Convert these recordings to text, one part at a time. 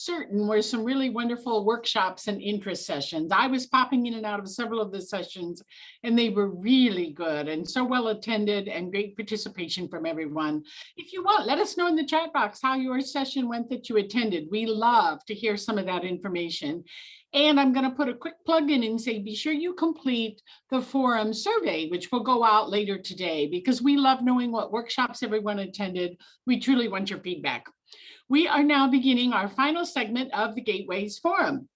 certain were some really wonderful workshops and interest sessions. I was popping in and out of several of the sessions, and they were really good and so well attended and great participation from everyone. If you want, let us know in the chat box how your session went that you attended. We love to hear some of that information. And I'm going to put a quick plug in and say, be sure you complete the forum survey, which will go out later today, because we love knowing what workshops everyone attended. We truly want your feedback. We are now beginning our final segment of the Gateways Forum.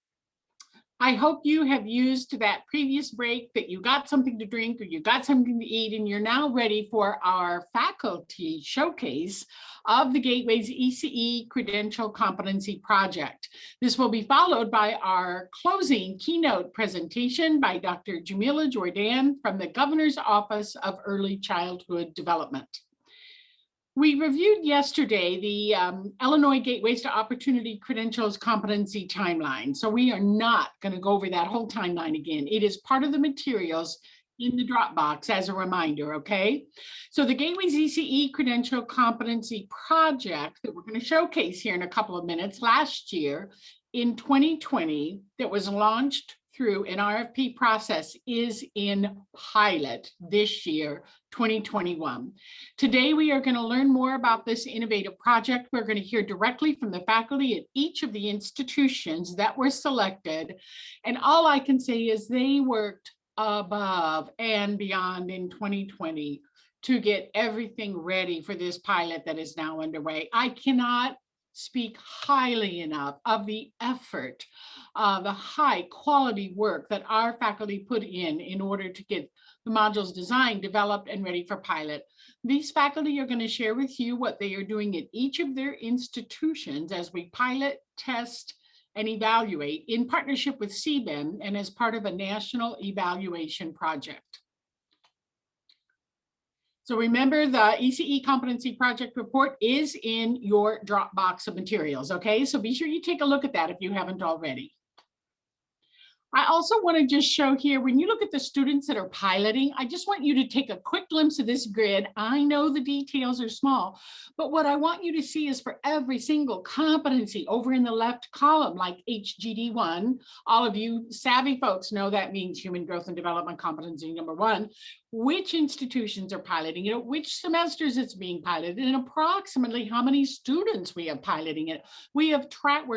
I hope you have used that previous break, that you got something to drink or you got something to eat, and you're now ready for our faculty showcase of the Gateways ECE Credential Competency Project. This will be followed by our closing keynote presentation by Dr. Jamila Jordan from the Governor's Office of Early Childhood Development. We reviewed yesterday the Illinois Gateways to Opportunity Credentials Competency Timeline. So we are not going to go over that whole timeline again. It is part of the materials in the Dropbox as a reminder, okay? So the Gateways ECE Credential Competency Project that we're going to showcase here in a couple of minutes, last year in 2020, that was launched through an RFP process, is in pilot this year, 2021. Today, we are going to learn more about this innovative project. We're going to hear directly from the faculty at each of the institutions that were selected. And all I can say is they worked above and beyond in 2020 to get everything ready for this pilot that is now underway. I cannot speak highly enough of the effort, the high quality work that our faculty put in order to get the modules designed, developed, and ready for pilot. These faculty are going to share with you what they are doing at each of their institutions as we pilot, test, and evaluate in partnership with CBEN and as part of a national evaluation project. So remember, the ECE Competency Project report is in your Dropbox of materials, okay? So be sure you take a look at that if you haven't already. I also want to just show here, when you look at the students that are piloting, I just want you to take a quick glimpse of this grid. I know the details are small, but what I want you to see is for every single competency over in the left column, like HGD1, all of you savvy folks know that means Human Growth and Development Competency number 1, which institutions are piloting it, which semesters it's being piloted, and approximately how many students we have piloting it. We're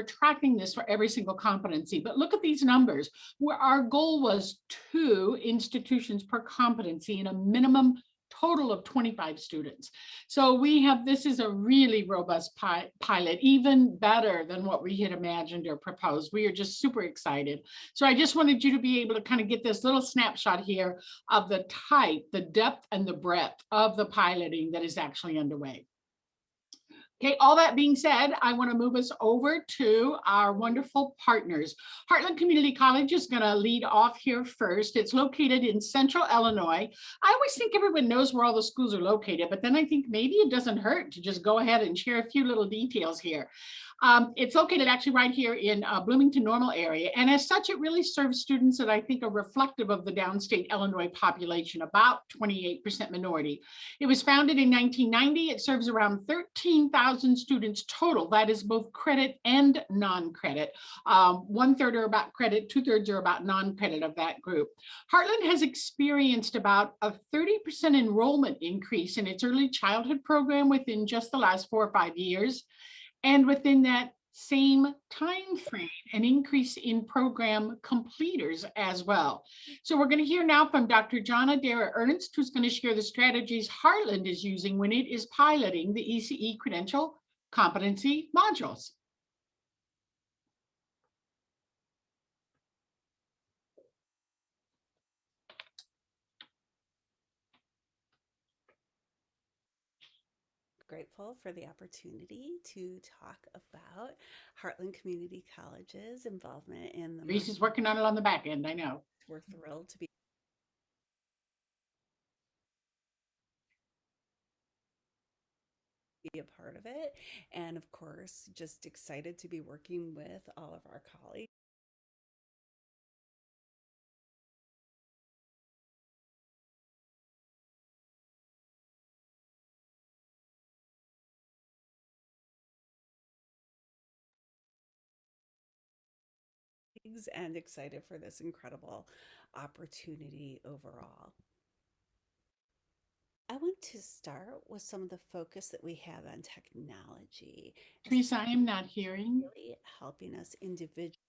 tracking this for every single competency, but look at these numbers, where our goal was 2 institutions per competency and a minimum total of 25 students. So this is a really robust pilot, even better than what we had imagined or proposed. We are just super excited. So I just wanted you to be able to kind of get this little snapshot here of the type, the depth, and the breadth of the piloting that is actually underway. Okay, all that being said, I want to move us over to our wonderful partners. Heartland Community College is going to lead off here first. It's located in central Illinois. I always think everyone knows where all the schools are located, but then I think maybe it doesn't hurt to just go ahead and share a few little details here. It's located actually right here in Bloomington Normal area. And as such, it really serves students that I think are reflective of the downstate Illinois population, about 28% minority. It was founded in 1990. It serves around 13,000 students total. That is both credit and non-credit. 1/3 are about credit, 2/3 are about non-credit of that group. Heartland has experienced about a 30% enrollment increase in its early childhood program within just the last 4 or 5 years. And within that same time frame, an increase in program completers as well. So we're going to hear now from Dr. Joni Ernst, who's going to share the strategies Heartland is using when it is piloting the ECE Credential Competency modules. Grateful for the opportunity to talk about Heartland Community College's involvement in the. Reese is working on it on the back end, I know. We're thrilled to be a part of it, and of course, just excited to be working with all of our colleagues. and excited for this incredible opportunity overall. I want to start with some of the focus that we have on technology as Teresa, I am not hearing. really helping us individualize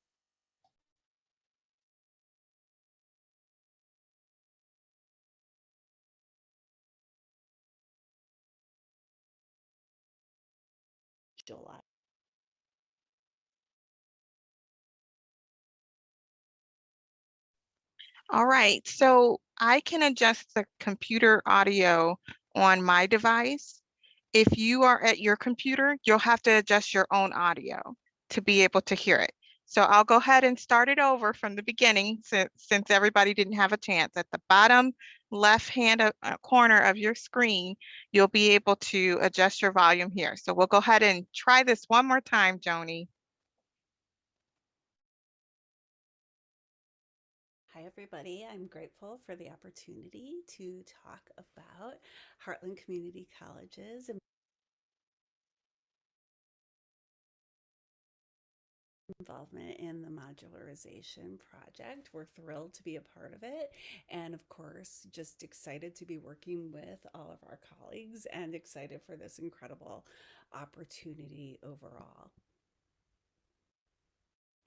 All right, so I can adjust the computer audio on my device. If you are at your computer, you'll have to adjust your own audio to be able to hear it. So I'll go ahead and start it over from the beginning since everybody didn't have a chance. At the bottom left-hand corner of your screen, you'll be able to adjust your volume here. So we'll go ahead and try this one more time, Joni. Hi, everybody. I'm grateful for the opportunity to talk about Heartland Community Colleges and involvement in the modularization project. We're thrilled to be a part of it. And of course, just excited to be working with all of our colleagues and excited for this incredible opportunity overall.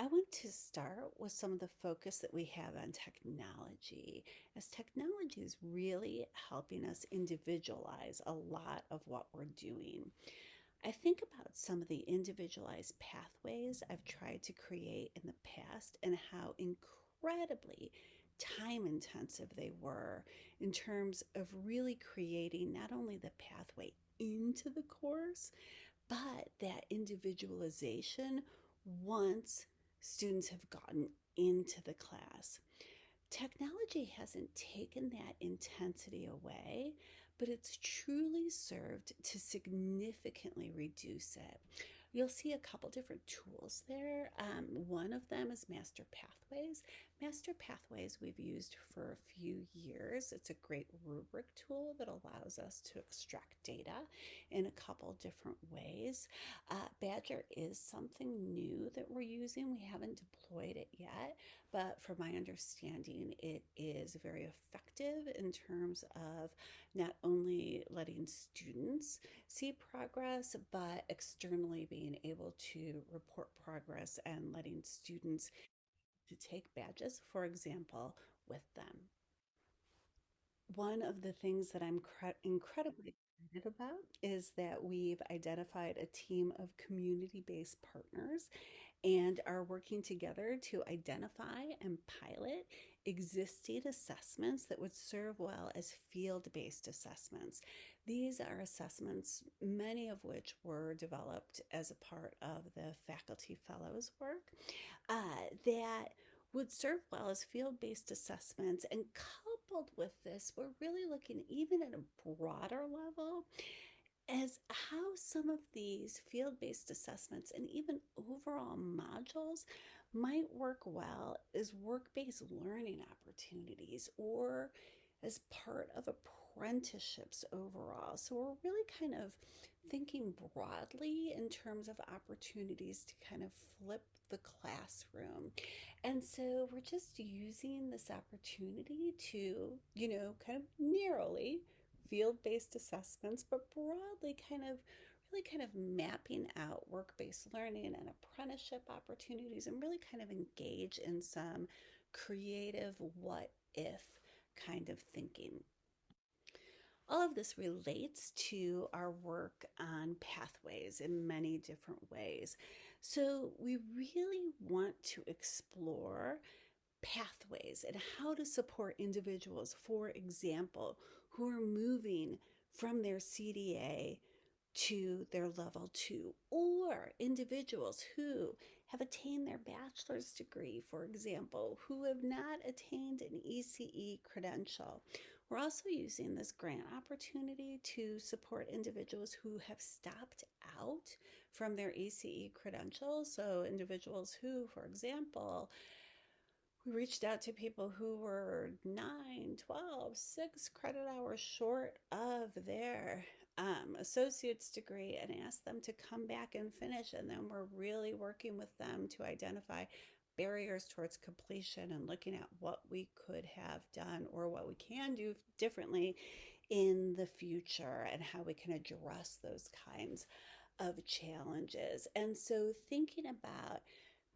I want to start with some of the focus that we have on technology, as technology is really helping us individualize a lot of what we're doing. I think about some of the individualized pathways I've tried to create in the past and how incredibly time intensive they were in terms of really creating not only the pathway into the course, but that individualization once students have gotten into the class. Technology hasn't taken that intensity away, but it's truly served to significantly reduce it. You'll see a couple different tools there. One of them is Master Pathways. Master Pathways we've used for a few years. It's a great rubric tool that allows us to extract data in a couple different ways. Badger is something new that we're using. We haven't deployed it yet, but from my understanding, it is very effective in terms of not only letting students see progress, but externally being able to report progress and letting students to take badges, for example, with them. One of the things that I'm incredibly excited about is that we've identified a team of community-based partners and are working together to identify and pilot existing assessments that would serve well as field-based assessments. These are assessments, many of which were developed as a part of the faculty fellows work, that would serve well as field-based assessments. And coupled with this, we're really looking even at a broader level as how some of these field-based assessments and even overall modules might work well as work-based learning opportunities or as part of apprenticeships overall. So we're really kind of thinking broadly in terms of opportunities to kind of flip the classroom. And so we're just using this opportunity to, kind of narrowly field-based assessments, but broadly really kind of mapping out work-based learning and apprenticeship opportunities and really kind of engage in some creative what if kind of thinking. All of this relates to our work on pathways in many different ways. So we really want to explore pathways and how to support individuals, for example, who are moving from their CDA to their level 2, or individuals who have attained their bachelor's degree, for example, who have not attained an ECE credential. We're also using this grant opportunity to support individuals who have stopped out from their ECE credentials. So individuals who, for example, we reached out to people who were 9, 12, 6 credit hours short of their associate's degree and asked them to come back and finish. And then we're really working with them to identify barriers towards completion and looking at what we could have done or what we can do differently in the future and how we can address those kinds of challenges. And so thinking about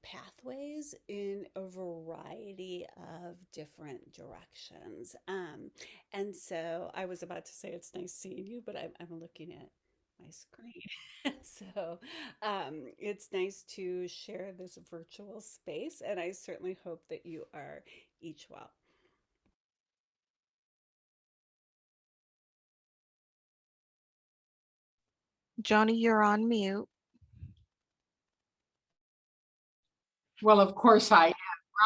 pathways in a variety of different directions. And so I was about to say it's nice seeing you, but I'm looking at my screen. So it's nice to share this virtual space, and I certainly hope that you are each well. Joni, you're on mute. Well, of course I am,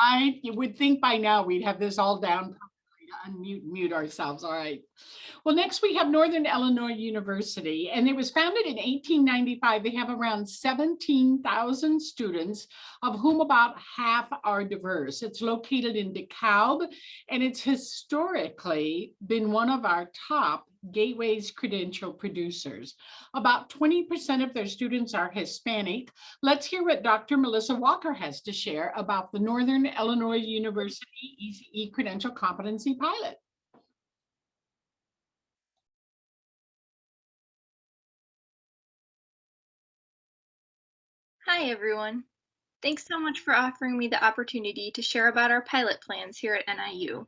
right? You would think by now we'd have this all down, to unmute, mute ourselves. All right. Well, next we have Northern Illinois University, and it was founded in 1895. They have around 17,000 students, of whom about half are diverse. It's located in DeKalb, and it's historically been one of our top Gateway's credential producers. About 20% of their students are Hispanic. Let's hear what Dr. Melissa Walker has to share about the Northern Illinois University ECE Credential Competency Pilot. Hi, everyone. Thanks so much for offering me the opportunity to share about our pilot plans here at NIU.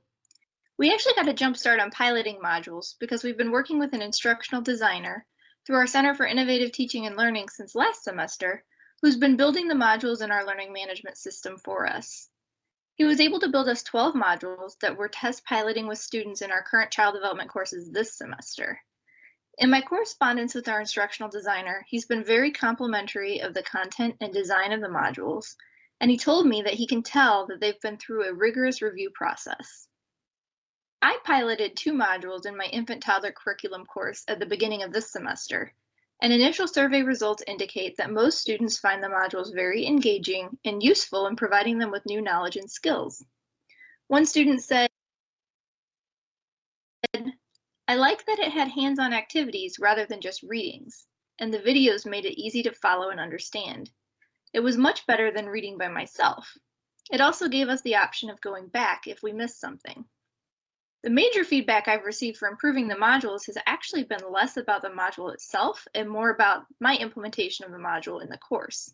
We actually got a jump start on piloting modules because we've been working with an instructional designer through our Center for Innovative Teaching and Learning since last semester, who's been building the modules in our learning management system for us. He was able to build us 12 modules that we're test piloting with students in our current child development courses this semester. In my correspondence with our instructional designer, he's been very complimentary of the content and design of the modules, and he told me that he can tell that they've been through a rigorous review process. I piloted 2 modules in my infant toddler curriculum course at the beginning of this semester, and initial survey results indicate that most students find the modules very engaging and useful in providing them with new knowledge and skills. One student said, "I like that it had hands-on activities rather than just readings, and the videos made it easy to follow and understand. It was much better than reading by myself. It also gave us the option of going back if we missed something." The major feedback I've received for improving the modules has actually been less about the module itself and more about my implementation of the module in the course.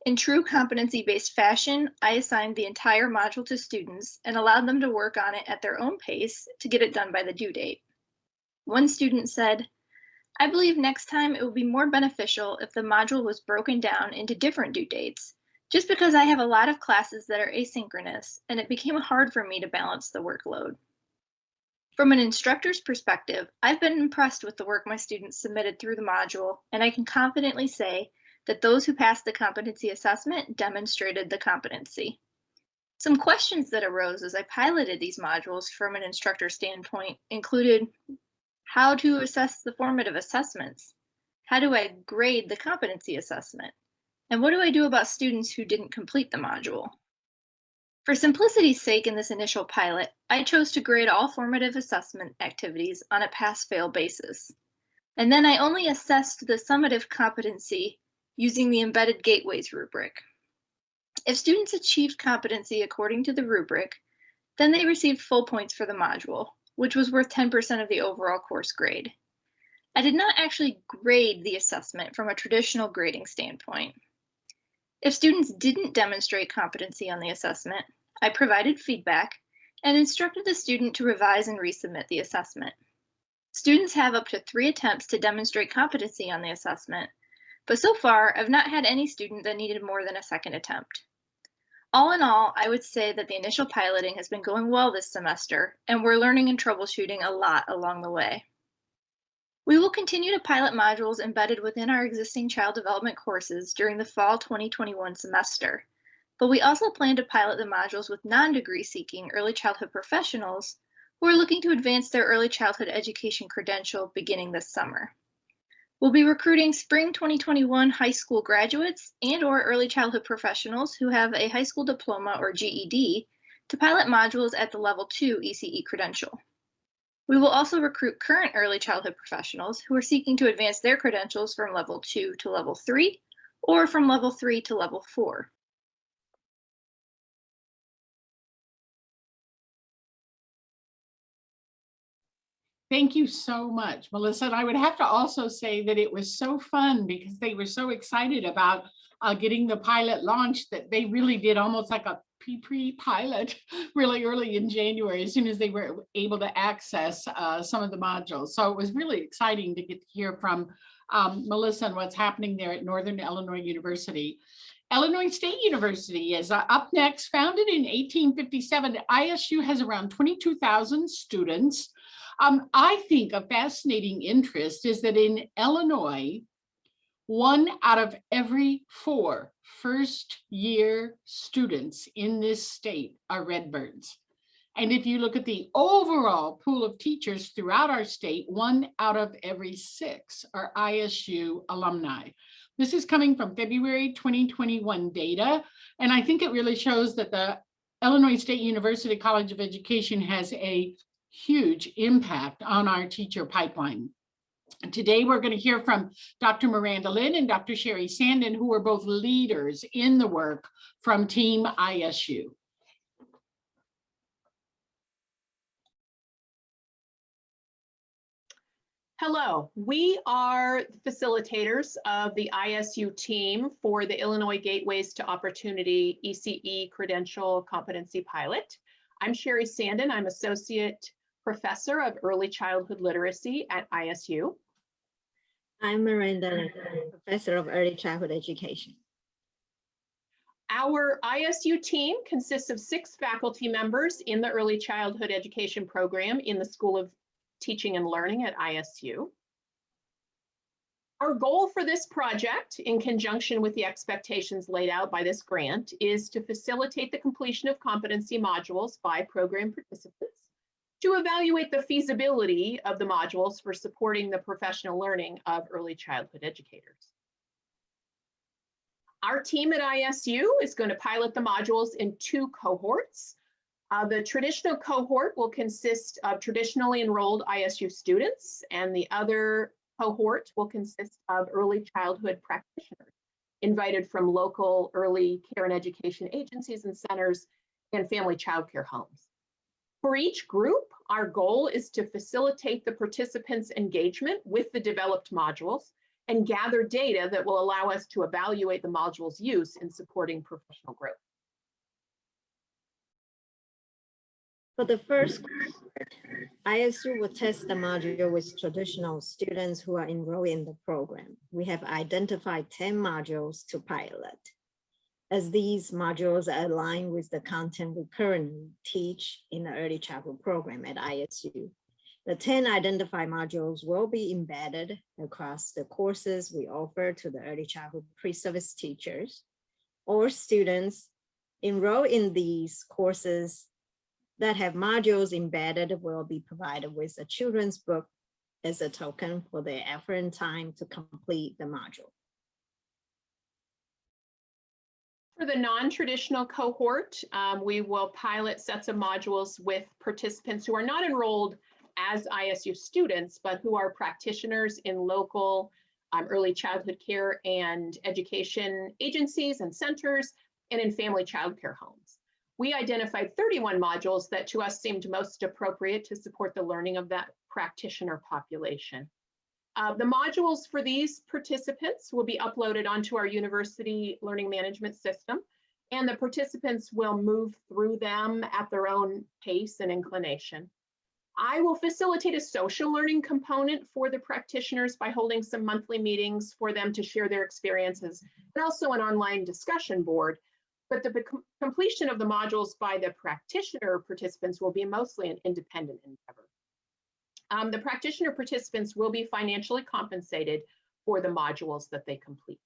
In true competency-based fashion, I assigned the entire module to students and allowed them to work on it at their own pace to get it done by the due date. One student said, "I believe next time it will be more beneficial if the module was broken down into different due dates, just because I have a lot of classes that are asynchronous and it became hard for me to balance the workload." From an instructor's perspective, I've been impressed with the work my students submitted through the module, and I can confidently say that those who passed the competency assessment demonstrated the competency. Some questions that arose as I piloted these modules from an instructor standpoint included: how to assess the formative assessments? How do I grade the competency assessment? And what do I do about students who didn't complete the module? For simplicity's sake in this initial pilot, I chose to grade all formative assessment activities on a pass-fail basis. And then I only assessed the summative competency using the embedded gateways rubric. If students achieved competency according to the rubric, then they received full points for the module, which was worth 10% of the overall course grade. I did not actually grade the assessment from a traditional grading standpoint. If students didn't demonstrate competency on the assessment, I provided feedback and instructed the student to revise and resubmit the assessment. Students have up to 3 attempts to demonstrate competency on the assessment, but so far I've not had any student that needed more than a second attempt. All in all, I would say that the initial piloting has been going well this semester, and we're learning and troubleshooting a lot along the way. We will continue to pilot modules embedded within our existing child development courses during the fall 2021 semester, but we also plan to pilot the modules with non-degree seeking early childhood professionals who are looking to advance their early childhood education credential beginning this summer. We'll be recruiting spring 2021 high school graduates and/or early childhood professionals who have a high school diploma or GED to pilot modules at the level 2 ECE credential. We will also recruit current early childhood professionals who are seeking to advance their credentials from level 2 to level 3 or from level 3 to level 4. Thank you so much, Melissa. And I would have to also say that it was so fun because they were so excited about getting the pilot launched that they really did almost like a pre-pilot really early in January, as soon as they were able to access some of the modules. So it was really exciting to get to hear from Melissa and what's happening there at Northern Illinois University. Illinois State University is up next. Founded in 1857, ISU has around 22,000 students. I think a fascinating interest is that in Illinois, 1 out of every 4 first-year students in this state are Redbirds. And if you look at the overall pool of teachers throughout our state, 1 out of every 6 are ISU alumni. This is coming from February 2021 data, and I think it really shows that the Illinois State University College of Education has a huge impact on our teacher pipeline. Today, we're going to hear from Dr. Miranda Lynn and Dr. Sherry Sandin, who are both leaders in the work from Team ISU. Hello, we are facilitators of the ISU team for the Illinois Gateways to Opportunity ECE Credential Competency Pilot. I'm Sherry Sandin. I'm Associate Professor of Early Childhood Literacy at ISU. I'm Miranda, Professor of Early Childhood Education. Our ISU team consists of 6 faculty members in the Early Childhood Education program in the School of Teaching and Learning at ISU. Our goal for this project, in conjunction with the expectations laid out by this grant, is to facilitate the completion of competency modules by program participants, to evaluate the feasibility of the modules for supporting the professional learning of early childhood educators. Our team at ISU is going to pilot the modules in 2 cohorts. The traditional cohort will consist of traditionally enrolled ISU students, and the other cohort will consist of early childhood practitioners invited from local early care and education agencies and centers and family child care homes. For each group, our goal is to facilitate the participants' engagement with the developed modules and gather data that will allow us to evaluate the modules' use in supporting professional growth. For the first cohort, ISU will test the module with traditional students who are enrolled in the program. We have identified 10 modules to pilot. As these modules are aligned with the content we currently teach in the early childhood program at ISU, the 10 identified modules will be embedded across the courses we offer to the early childhood pre-service teachers or students enrolled in these courses that have modules embedded will be provided with a children's book as a token for their effort and time to complete the module. For the non-traditional cohort, we will pilot sets of modules with participants who are not enrolled as ISU students, but who are practitioners in local early childhood care and education agencies and centers, and in family child care homes. We identified 31 modules that to us seemed most appropriate to support the learning of that practitioner population. The modules for these participants will be uploaded onto our university learning management system, and the participants will move through them at their own pace and inclination. I will facilitate a social learning component for the practitioners by holding some monthly meetings for them to share their experiences, and also an online discussion board. But the completion of the modules by the practitioner participants will be mostly an independent endeavor. The practitioner participants will be financially compensated for the modules that they complete.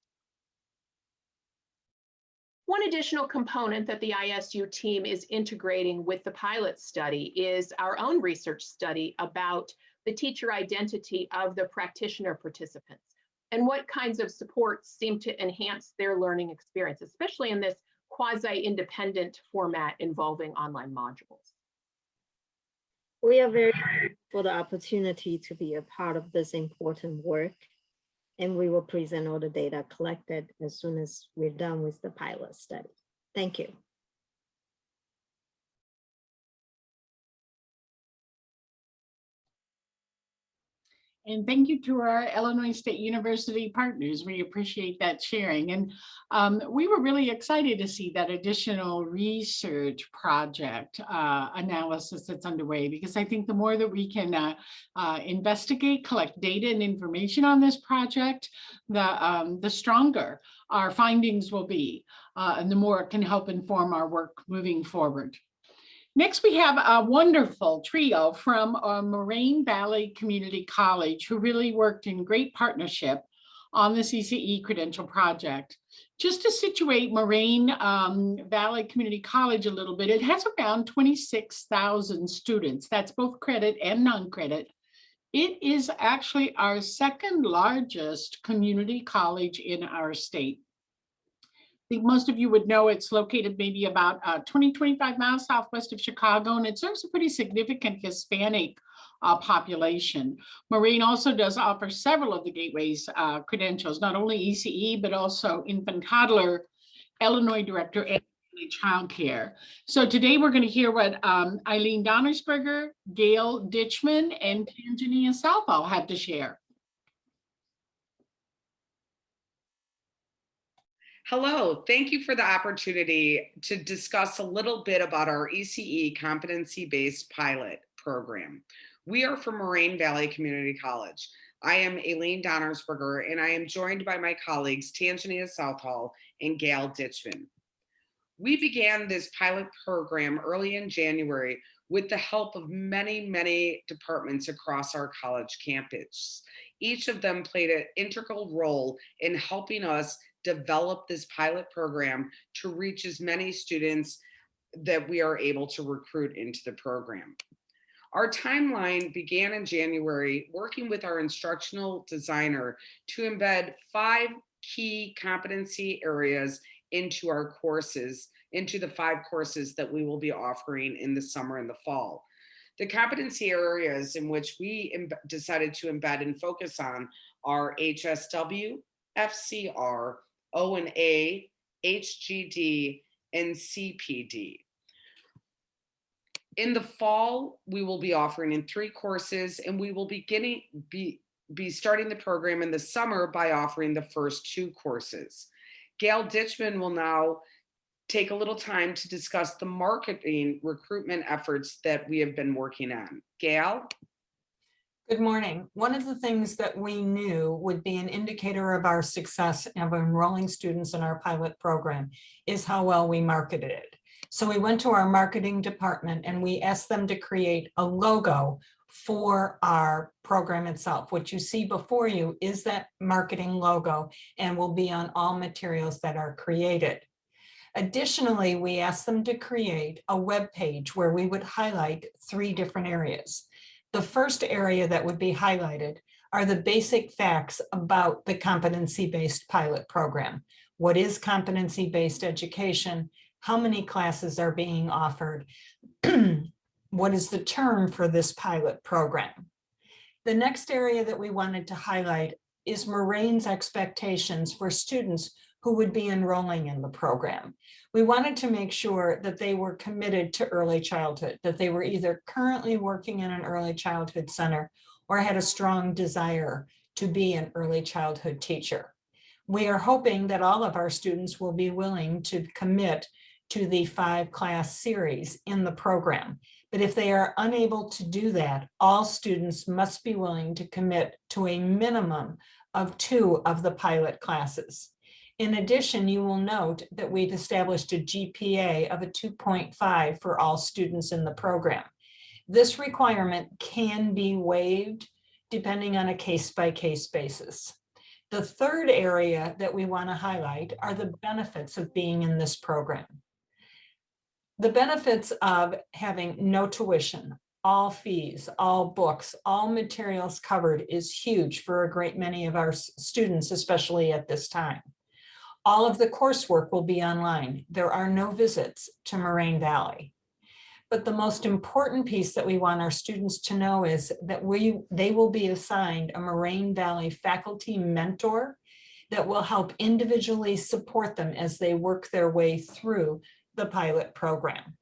One additional component that the ISU team is integrating with the pilot study is our own research study about the teacher identity of the practitioner participants and what kinds of supports seem to enhance their learning experience, especially in this quasi-independent format involving online modules. We are very grateful for the opportunity to be a part of this important work, and we will present all the data collected as soon as we're done with the pilot study. Thank you. And thank you to our Illinois State University partners. We appreciate that sharing. And we were really excited to see that additional research project analysis that's underway, because I think the more that we can investigate, collect data and information on this project, the stronger our findings will be, and the more it can help inform our work moving forward. Next, we have a wonderful trio from Moraine Valley Community College, who really worked in great partnership on this ECE Credential Project. Just to situate Moraine Valley Community College a little bit, it has around 26,000 students. That's both credit and non-credit. It is actually our second largest community college in our state. I think most of you would know it's located maybe about 20-25 miles southwest of Chicago, and it serves a pretty significant Hispanic population. Moraine also does offer several of the Gateways credentials, not only ECE, but also infant toddler, Illinois director, and child care. So today we're going to hear what Eileen Donnersberger, Gail Ditchman, and Tanzania Southall have to share. Hello, thank you for the opportunity to discuss a little bit about our ECE competency-based pilot program. We are from Moraine Valley Community College. I am Eileen Donnersberger, and I am joined by my colleagues Tanzania Southall and Gail Ditchman. We began this pilot program early in January with the help of many departments across our college campus. Each of them played an integral role in helping us develop this pilot program to reach as many students that we are able to recruit into the program. Our timeline began in January, working with our instructional designer to embed 5 key competency areas into our courses, into the 5 courses that we will be offering in the summer and the fall. The competency areas in which we decided to embed and focus on are HSW, FCR, O&A, HGD, and CPD. In the fall, we will be offering in 3 courses, and we will be starting the program in the summer by offering the first 2 courses. Gail Ditchman will now take a little time to discuss the marketing recruitment efforts that we have been working on. Gail? Good morning. One of the things that we knew would be an indicator of our success of enrolling students in our pilot program is how well we marketed it. So we went to our marketing department and we asked them to create a logo for our program itself. What you see before you is that marketing logo and will be on all materials that are created. Additionally, we asked them to create a web page where we would highlight 3 different areas. The first area that would be highlighted are the basic facts about the competency-based pilot program. What is competency-based education? How many classes are being offered? What is the term for this pilot program? The next area that we wanted to highlight is Moraine's expectations for students who would be enrolling in the program. We wanted to make sure that they were committed to early childhood, that they were either currently working in an early childhood center or had a strong desire to be an early childhood teacher. We are hoping that all of our students will be willing to commit to the 5-class series in the program. But if they are unable to do that, all students must be willing to commit to a minimum of 2 of the pilot classes. In addition, you will note that we've established a GPA of a 2.5 for all students in the program. This requirement can be waived depending on a case-by-case basis. The third area that we want to highlight are the benefits of being in this program. The benefits of having no tuition, all fees, all books, all materials covered is huge for a great many of our students, especially at this time. All of the coursework will be online. There are no visits to Moraine Valley. But the most important piece that we want our students to know is that they will be assigned a Moraine Valley faculty mentor that will help individually support them as they work their way through the pilot program.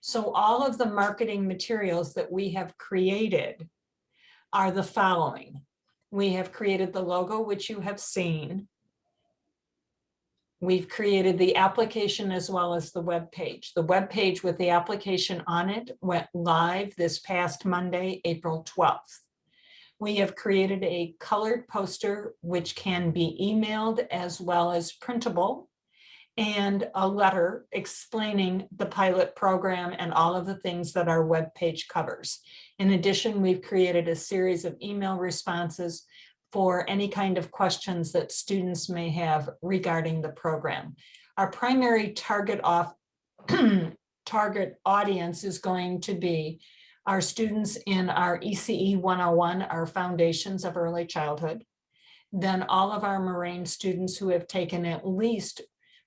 So all of the marketing materials that we have created are the following. We have created the logo, which you have seen. We've created the application as well as the web page. The web page with the application on it went live this past Monday, April 12th. We have created a colored poster which can be emailed as well as printable, and a letter explaining the pilot program and all of the things that our web page covers. In addition, we've created a series of email responses for any kind of questions that students may have regarding the program. Our primary target audience is going to be our students in our ECE 101, our Foundations of Early Childhood. Then all of our Moraine students who have taken at least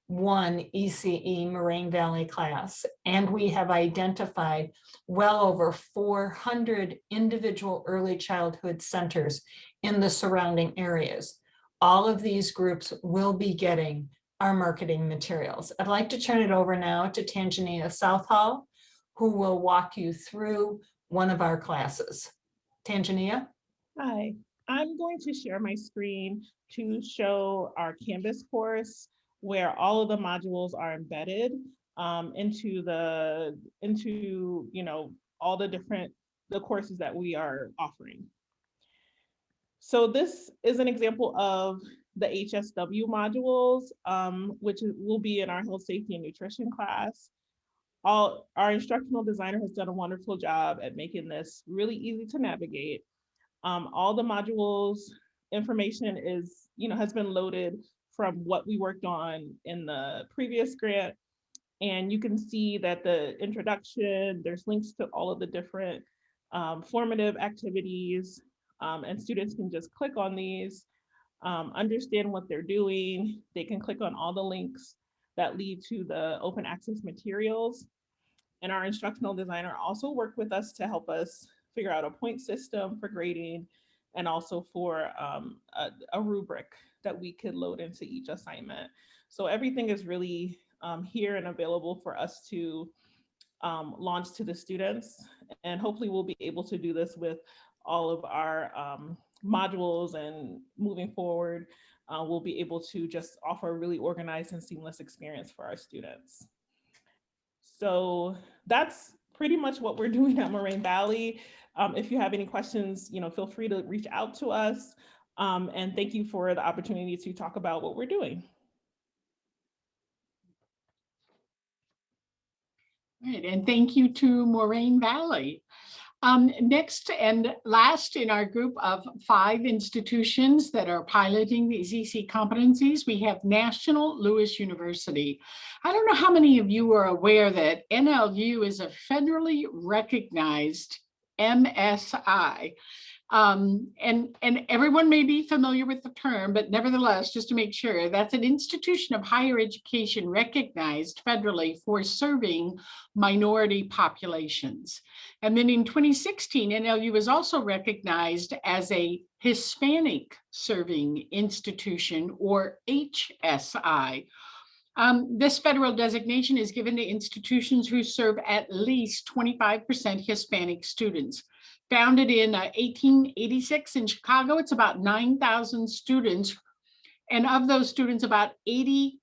one ECE Moraine Valley class. And we have identified well over 400 individual early childhood centers in the surrounding areas. All of these groups will be getting our marketing materials. I'd like to turn it over now to Tangenia Southall, who will walk you through one of our classes. Tangenia? Hi, I'm going to share my screen to show our Canvas course where all of the modules are embedded into all the courses that we are offering. So this is an example of the HSW modules, which will be in our health, safety, and nutrition class. Our instructional designer has done a wonderful job at making this really easy to navigate. All the modules information has been loaded from what we worked on in the previous grant. And you can see that the introduction, there's links to all of the different formative activities, and students can just click on these, understand what they're doing. They can click on all the links that lead to the open access materials. And our instructional designer also worked with us to help us figure out a point system for grading, and also for a rubric that we could load into each assignment. So everything is really here and available for us to launch to the students. And hopefully we'll be able to do this with all of our modules, and moving forward, we'll be able to just offer a really organized and seamless experience for our students. So that's pretty much what we're doing at Moraine Valley. If you have any questions, feel free to reach out to us. And thank you for the opportunity to talk about what we're doing. Right, and thank you to Moraine Valley. Next and last in our group of 5 institutions that are piloting these ECE competencies, we have National Louis University. I don't know how many of you are aware that NLU is a federally recognized MSI. And everyone may be familiar with the term, but nevertheless, just to make sure, that's an institution of higher education recognized federally for serving minority populations. And then in 2016, NLU was also recognized as a Hispanic serving institution, or HSI. This federal designation is given to institutions who serve at least 25% Hispanic students. Founded in 1886 in Chicago, it's about 9,000 students. And of those students, about 80%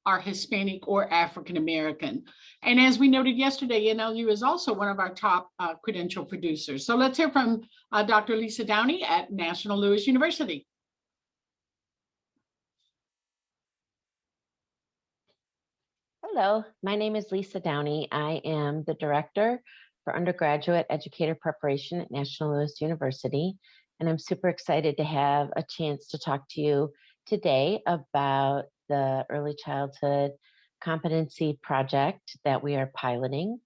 are Hispanic or African American. And as we noted yesterday, NLU is also one of our top credential producers. So let's hear from Dr. Lisa Downey at National Louis University. Hello, my name is Lisa Downey. I am the Director for Undergraduate Educator Preparation at National Louis University, and I'm super excited to have a chance to talk to you today about the Early Childhood Competency Project that we are piloting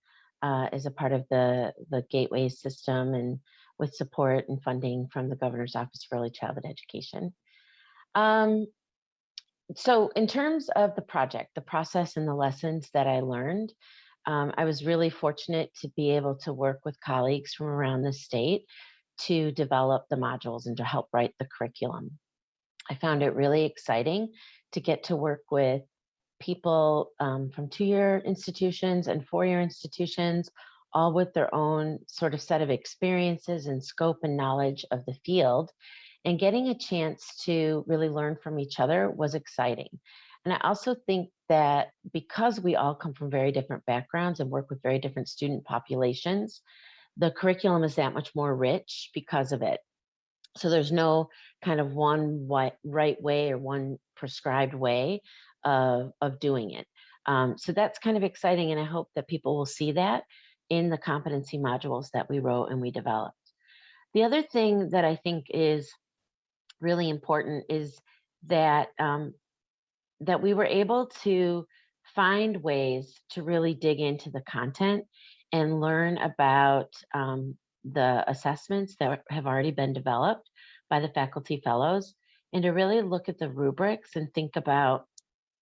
as a part of the Gateway system, and with support and funding from the Governor's Office for Early Childhood Education. So in terms of the project, the process and the lessons that I learned, I was really fortunate to be able to work with colleagues from around the state to develop the modules and to help write the curriculum. I found it really exciting to get to work with people from 2-year institutions and 4-year institutions, all with their own sort of set of experiences and scope and knowledge of the field. And getting a chance to really learn from each other was exciting. And I also think that because we all come from very different backgrounds and work with very different student populations, the curriculum is that much more rich because of it. So there's no kind of one right way or one prescribed way of doing it. So that's kind of exciting, and I hope that people will see that in the competency modules that we wrote and we developed. The other thing that I think is really important is that that we were able to find ways to really dig into the content and learn about the assessments that have already been developed by the faculty fellows, and to really look at the rubrics and think about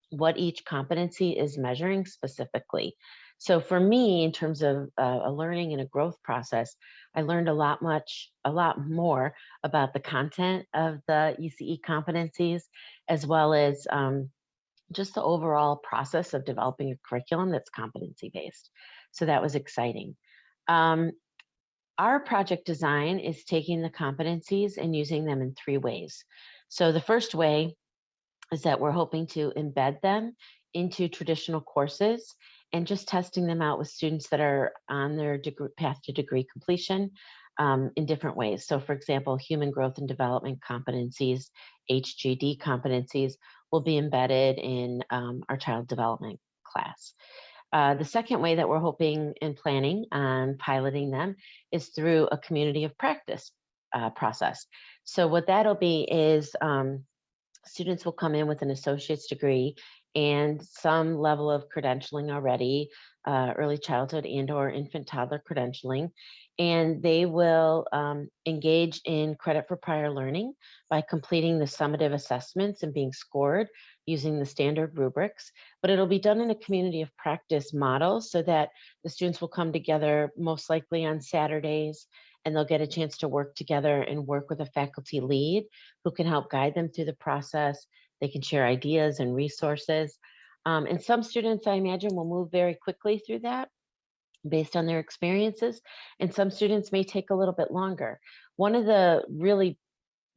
what each competency is measuring specifically. So for me, in terms of a learning and a growth process, I learned a lot more about the content of the ECE competencies, as well as just the overall process of developing a curriculum that's competency based. So that was exciting. Our project design is taking the competencies and using them in 3 ways. So the first way is that we're hoping to embed them into traditional courses and just testing them out with students that are on their path to degree completion in different ways. So for example, human growth and development competencies, HGD competencies, will be embedded in our child development class. The second way that we're hoping and planning on piloting them is through a community of practice process. So what that'll be is students will come in with an associate's degree and some level of credentialing already, early childhood and or infant toddler credentialing, and they will engage in credit for prior learning by completing the summative assessments and being scored using the standard rubrics. But it'll be done in a community of practice model so that the students will come together most likely on Saturdays, and they'll get a chance to work together and work with a faculty lead who can help guide them through the process. They can share ideas and resources. And some students, I imagine, will move very quickly through that based on their experiences, and some students may take a little bit longer. One of the really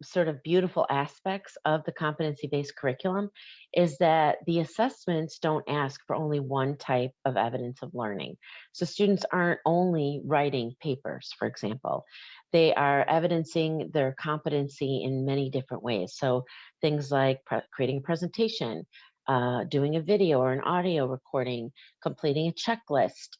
sort of beautiful aspects of the competency-based curriculum is that the assessments don't ask for only one type of evidence of learning. So students aren't only writing papers, for example. They are evidencing their competency in many different ways. So things like creating a presentation, doing a video or an audio recording, completing a checklist,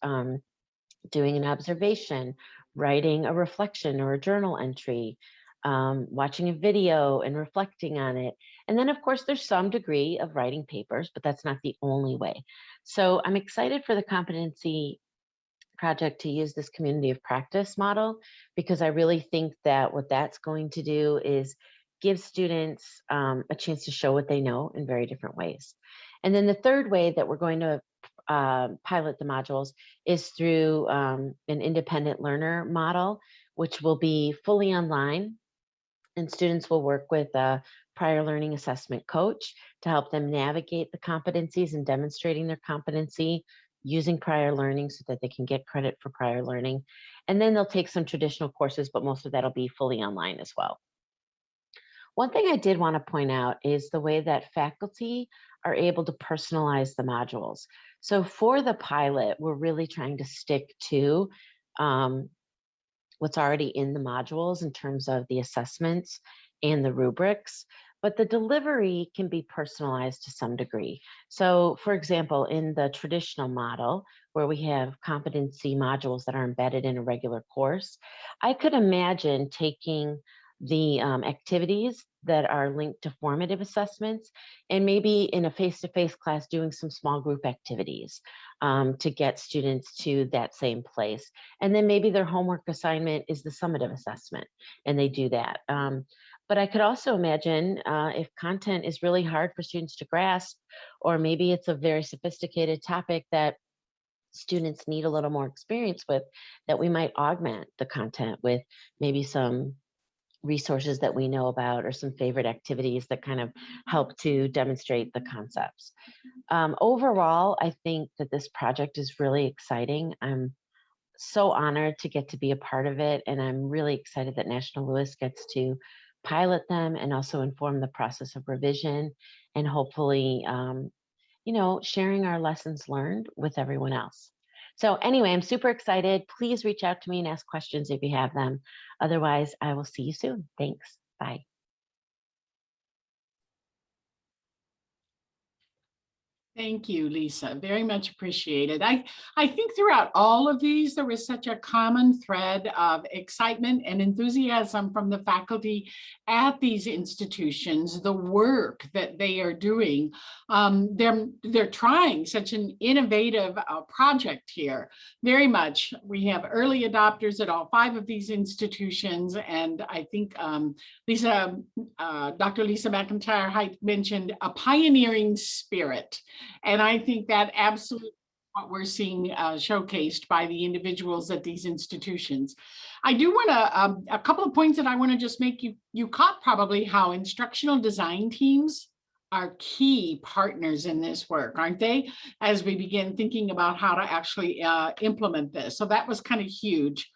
doing an observation, writing a reflection or a journal entry, watching a video and reflecting on it. And then of course, there's some degree of writing papers, but that's not the only way. So I'm excited for the competency project to use this community of practice model, because I really think that what that's going to do is give students a chance to show what they know in very different ways. And then the third way that we're going to pilot the modules is through an independent learner model, which will be fully online, and students will work with a prior learning assessment coach to help them navigate the competencies and demonstrating their competency using prior learning so that they can get credit for prior learning. And then they'll take some traditional courses, but most of that will be fully online as well. One thing I did want to point out is the way that faculty are able to personalize the modules. So for the pilot, we're really trying to stick to what's already in the modules in terms of the assessments and the rubrics, but the delivery can be personalized to some degree. So for example, in the traditional model, where we have competency modules that are embedded in a regular course, I could imagine taking the activities that are linked to formative assessments, and maybe in a face-to-face class doing some small group activities to get students to that same place. And then maybe their homework assignment is the summative assessment, and they do that. But I could also imagine if content is really hard for students to grasp, or maybe it's a very sophisticated topic that students need a little more experience with, that we might augment the content with maybe some resources that we know about or some favorite activities that kind of help to demonstrate the concepts. Overall, I think that this project is really exciting. I'm so honored to get to be a part of it. And I'm really excited that National Louis gets to pilot them and also inform the process of revision and hopefully, sharing our lessons learned with everyone else. So anyway, I'm super excited. Please reach out to me and ask questions if you have them. Otherwise, I will see you soon. Thanks. Bye. Thank you, Lisa. Very much appreciated. I think throughout all of these, there was such a common thread of excitement and enthusiasm from the faculty at these institutions, the work that they are doing. They're trying such an innovative project here. Very much. We have early adopters at all 5 of these institutions. And I think Dr. Lisa McIntyre mentioned a pioneering spirit. And I think that absolutely what we're seeing showcased by the individuals at these institutions. I do want to, a couple of points that I want to just make. You caught probably how instructional design teams are key partners in this work, aren't they? As we begin thinking about how to actually implement this. So that was kind of huge.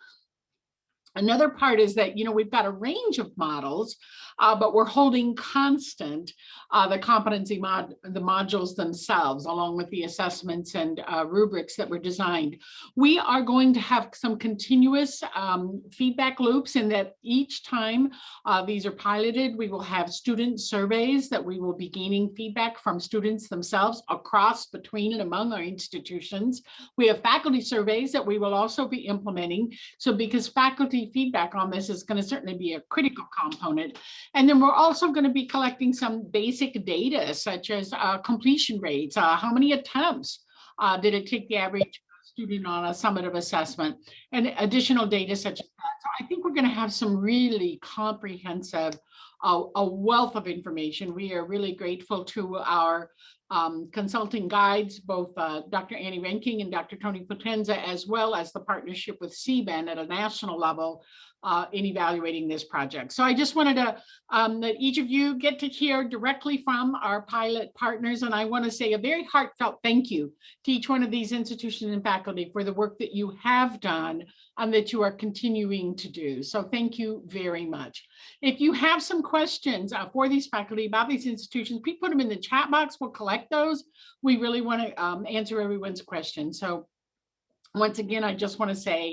Another part is that, we've got a range of models, but we're holding constant the competency the modules themselves, along with the assessments and rubrics that were designed. We are going to have some continuous feedback loops in that each time these are piloted, we will have student surveys that we will be gaining feedback from students themselves across, between, and among our institutions. We have faculty surveys that we will also be implementing. So because faculty feedback on this is going to certainly be a critical component. And then we're also going to be collecting some basic data, such as completion rates. How many attempts did it take the average student on a summative assessment, and additional data such as that. So I think we're going to have some really comprehensive, a wealth of information. We are really grateful to our consulting guides, both Dr. Annie Renking and Dr. Tony Potenza, as well as the partnership with CBEN at a national level in evaluating this project. So I just wanted to that each of you get to hear directly from our pilot partners. And I want to say a very heartfelt thank you to each one of these institutions and faculty for the work that you have done and that you are continuing to do. So thank you very much. If you have some questions for these faculty about these institutions, please put them in the chat box. We'll collect those. We really want to answer everyone's questions. So once again, I just want to say